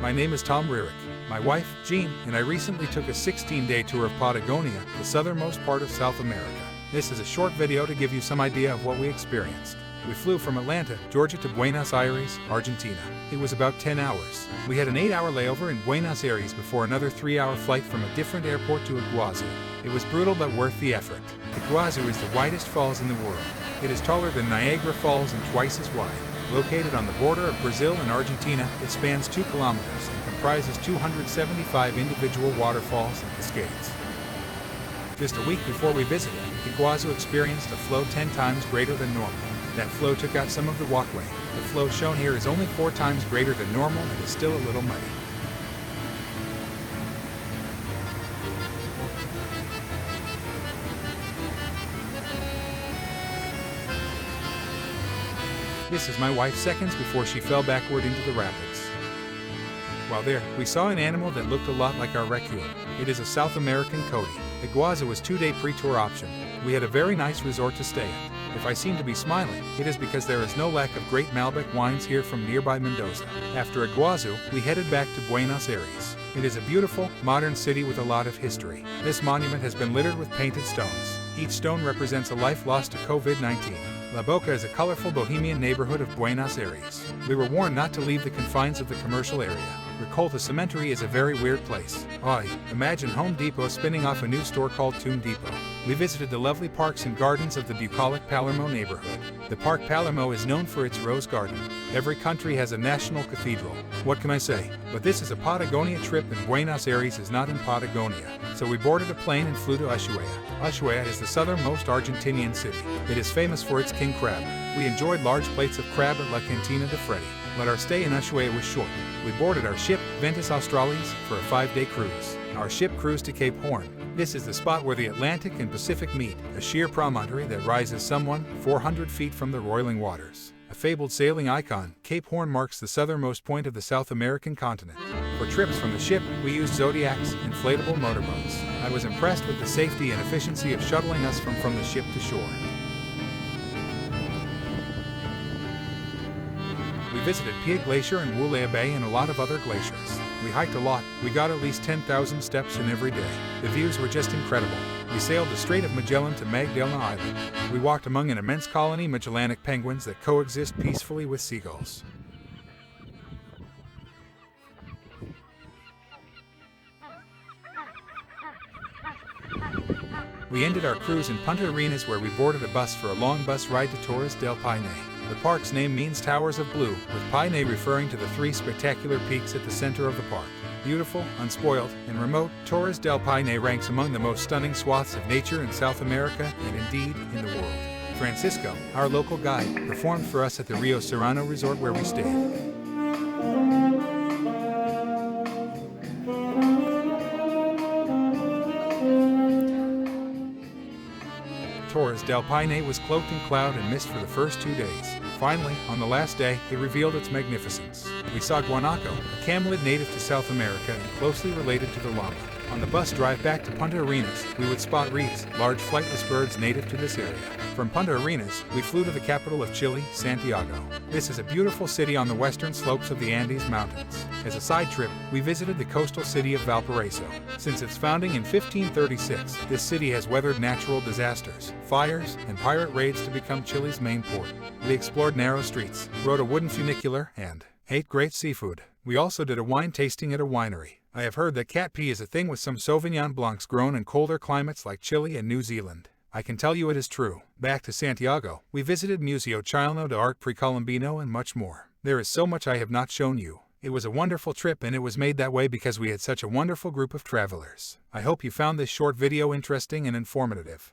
My name is Tom Rierick. My wife, Jean, and I recently took a 16-day tour of Patagonia, the southernmost part of South America. This is a short video to give you some idea of what we experienced. We flew from Atlanta, Georgia to Buenos Aires, Argentina. It was about 10 hours. We had an 8-hour layover in Buenos Aires before another 3-hour flight from a different airport to Iguazu. It was brutal but worth the effort. Iguazu is the widest falls in the world. It is taller than Niagara Falls and twice as wide. Located on the border of Brazil and Argentina, it spans 2 kilometers and comprises 275 individual waterfalls and cascades. Just a week before we visited, Iguazu experienced a flow 10 times greater than normal. That flow took out some of the walkway. The flow shown here is only 4 times greater than normal and is still a little muddy. This is my wife seconds before she fell backward into the rapids. While there, we saw an animal that looked a lot like our raccoon. It is a South American coati. Iguazu was 2-day pre-tour option. We had a very nice resort to stay at. If I seem to be smiling, it is because there is no lack of great Malbec wines here from nearby Mendoza. After Iguazu, we headed back to Buenos Aires. It is a beautiful, modern city with a lot of history. This monument has been littered with painted stones. Each stone represents a life lost to COVID-19. La Boca is a colorful bohemian neighborhood of Buenos Aires. We were warned not to leave the confines of the commercial area. Recolta Cemetery is a very weird place. Imagine Home Depot spinning off a new store called Tomb Depot. We visited the lovely parks and gardens of the bucolic Palermo neighborhood. The Park Palermo is known for its rose garden. Every country has a national cathedral. What can I say? But this is a Patagonia trip and Buenos Aires is not in Patagonia. So we boarded a plane and flew to Ushuaia. Ushuaia is the southernmost Argentinian city. It is famous for its king crab. We enjoyed large plates of crab at La Cantina de Freddy. But our stay in Ushuaia was short. We boarded our ship, Ventus Australis, for a 5-day cruise. Our ship cruised to Cape Horn. This is the spot where the Atlantic and Pacific meet, a sheer promontory that rises some 400 feet from the roiling waters. A fabled sailing icon, Cape Horn marks the southernmost point of the South American continent. For trips from the ship, we used Zodiacs, inflatable motorboats. I was impressed with the safety and efficiency of shuttling us from the ship to shore. We visited Pia Glacier and Wulea Bay and a lot of other glaciers. We hiked a lot. We got at least 10,000 steps in every day. The views were just incredible. We sailed the Strait of Magellan to Magdalena Island. We walked among an immense colony of Magellanic penguins that coexist peacefully with seagulls. We ended our cruise in Punta Arenas where we boarded a bus for a long bus ride to Torres del Paine. The park's name means Towers of Blue, with Paine referring to the 3 spectacular peaks at the center of the park. Beautiful, unspoiled, and remote, Torres del Paine ranks among the most stunning swaths of nature in South America and indeed in the world. Francisco, our local guide, performed for us at the Rio Serrano resort where we stayed. Torres del Paine was cloaked in cloud and mist for the first 2 days. Finally, on the last day, it revealed its magnificence. We saw guanaco, a camelid native to South America and closely related to the llama. On the bus drive back to Punta Arenas, we would spot reeds, large flightless birds native to this area. From Punta Arenas, we flew to the capital of Chile, Santiago. This is a beautiful city on the western slopes of the Andes Mountains. As a side trip, we visited the coastal city of Valparaiso. Since its founding in 1536, this city has weathered natural disasters, fires, and pirate raids to become Chile's main port. We explored narrow streets, rode a wooden funicular, and ate great seafood. We also did a wine tasting at a winery. I have heard that cat pee is a thing with some Sauvignon Blancs grown in colder climates like Chile and New Zealand. I can tell you it is true. Back to Santiago, we visited Museo Chileno de Arte Precolombino and much more. There is so much I have not shown you. It was a wonderful trip and it was made that way because we had such a wonderful group of travelers. I hope you found this short video interesting and informative.